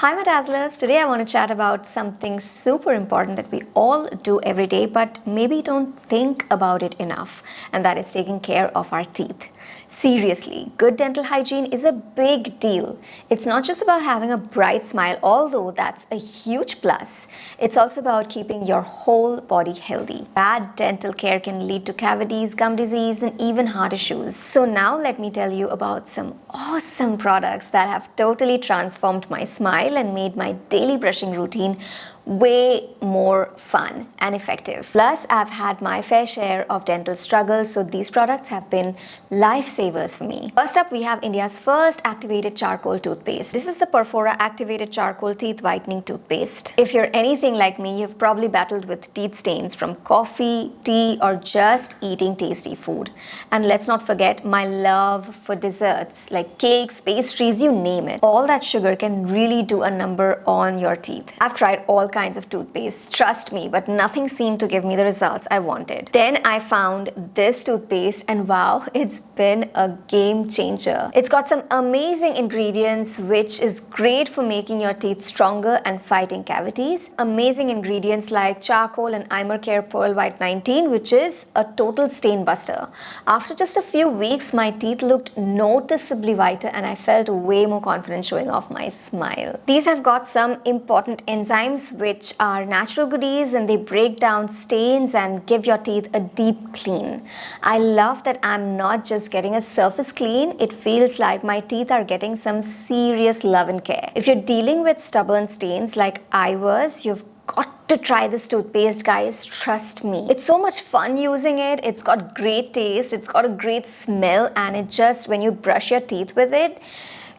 Hi, my Dazzlers. Today I want to chat about something super important that we all do every day, but maybe don't think about it enough, and that is taking care of our teeth. Seriously, good dental hygiene is a big deal. It's not just about having a bright smile, although that's a huge plus. It's also about keeping your whole body healthy. Bad dental care can lead to cavities, gum disease, and even heart issues. So now let me tell you about some awesome products that have totally transformed my smile and made my daily brushing routine way more fun and effective. Plus, I've had my fair share of dental struggles, so these products have been lifesavers for me. First up, we have India's first activated charcoal toothpaste. This is the Perfora activated charcoal teeth whitening toothpaste. If you're anything like me, you've probably battled with teeth stains from coffee, tea, or just eating tasty food. And let's not forget my love for desserts like cakes, pastries, you name it. All that sugar can really do a number on your teeth. I've tried all kinds of toothpaste, trust me, but nothing seemed to give me the results I wanted. Then I found this toothpaste and wow, it's been a game changer. It's got some amazing ingredients which is great for making your teeth stronger and fighting cavities. Amazing ingredients like charcoal and Care Pearl White 19, which is a total stain buster. After just a few weeks, my teeth looked noticeably whiter and I felt way more confident showing off my smile. These have got some important enzymes which are natural goodies, and they break down stains and give your teeth a deep clean. I love that I'm not just getting a surface clean, it feels like my teeth are getting some serious love and care. If you're dealing with stubborn stains like I was, you've got to try this toothpaste, guys, trust me. It's so much fun using it, it's got great taste, it's got a great smell, and it just, when you brush your teeth with it,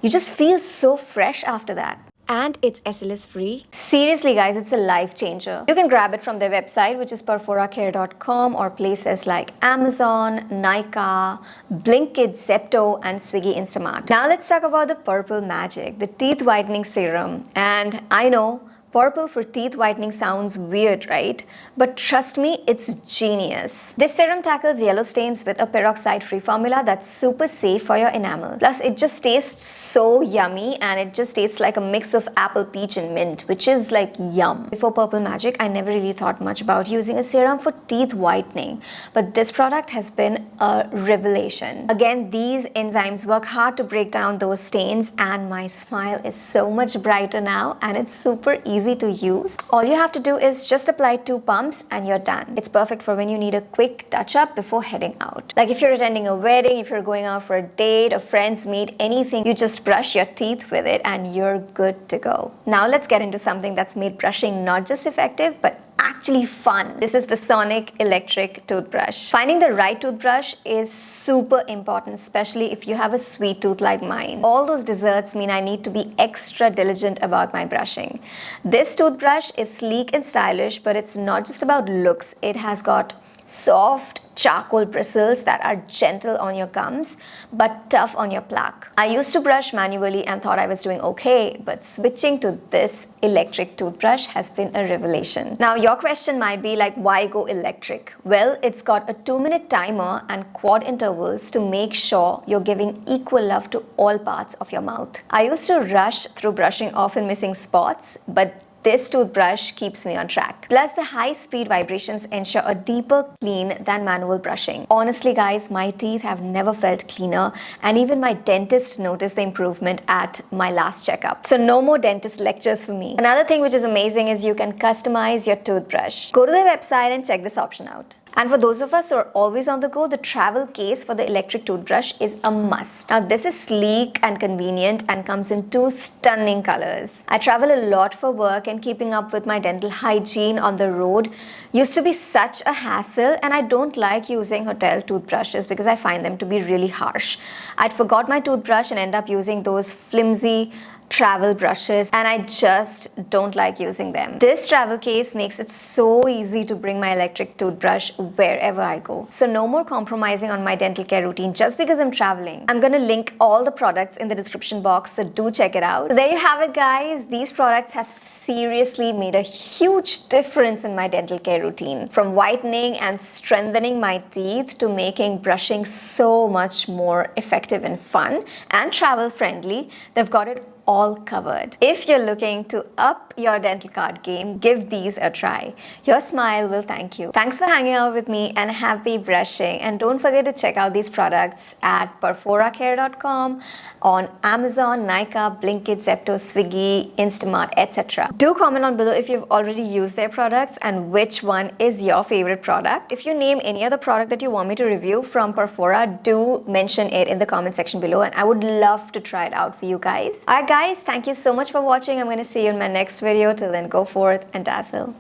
you just feel so fresh after that. And it's SLS free. Seriously guys, it's a life changer. You can grab it from their website, which is perforacare.com, or places like Amazon, Nykaa, Blinkit, Zepto, and Swiggy Instamart. Now let's talk about the Purple Magic, the teeth whitening serum. And I know purple for teeth whitening sounds weird, right? But trust me, it's genius. This serum tackles yellow stains with a peroxide-free formula that's super safe for your enamel. Plus, it just tastes so yummy, and it just tastes like a mix of apple, peach, and mint, which is like yum. Before Purple Magic, I never really thought much about using a serum for teeth whitening, but this product has been a revelation. Again, these enzymes work hard to break down those stains, and my smile is so much brighter now, and it's super easy to use. All you have to do is just apply 2 pumps and you're done. It's perfect for when you need a quick touch-up before heading out. Like if you're attending a wedding, if you're going out for a date, a friend's meet, anything, you just brush your teeth with it and you're good to go. Now let's get into something that's made brushing not just effective, but actually fun. This is the Sonic electric toothbrush. Finding the right toothbrush is super important, especially if you have a sweet tooth like mine. All those desserts mean I need to be extra diligent about my brushing. This toothbrush is sleek and stylish, but it's not just about looks. It has got soft charcoal bristles that are gentle on your gums but tough on your plaque. I used to brush manually and thought I was doing okay, but switching to this electric toothbrush has been a revelation. Now your question might be like, why go electric? Well, it's got a 2-minute timer and quad intervals to make sure you're giving equal love to all parts of your mouth. I used to rush through brushing, often missing spots, but this toothbrush keeps me on track. Plus, the high-speed vibrations ensure a deeper clean than manual brushing. Honestly, guys, my teeth have never felt cleaner, and even my dentist noticed the improvement at my last checkup. So no more dentist lectures for me. Another thing which is amazing is you can customize your toothbrush. Go to their website and check this option out. And for those of us who are always on the go, the travel case for the electric toothbrush is a must. Now this is sleek and convenient and comes in 2 stunning colors. I travel a lot for work, and keeping up with my dental hygiene on the road used to be such a hassle, and I don't like using hotel toothbrushes because I find them to be really harsh. I'd forgot my toothbrush and end up using those flimsy travel brushes, and I just don't like using them. This travel case makes it so easy to bring my electric toothbrush wherever I go. So no more compromising on my dental care routine just because I'm traveling. I'm gonna link all the products in the description box, so do check it out. So there you have it, guys. These products have seriously made a huge difference in my dental care routine. From whitening and strengthening my teeth to making brushing so much more effective and fun and travel friendly, they've got it all covered. If you're looking to up your dental card game, give these a try. Your smile will thank you. Thanks for hanging out with me and happy brushing. And don't forget to check out these products at perforacare.com, on Amazon, Nykaa, Blinkit, Zepto, Swiggy, Instamart, etc. Do comment on below if you've already used their products and which one is your favorite product. If you name any other product that you want me to review from Perfora, do mention it in the comment section below and I would love to try it out for you guys. Alright guys, thank you so much for watching. I'm going to see you in my next video. Till then, go forth and dazzle.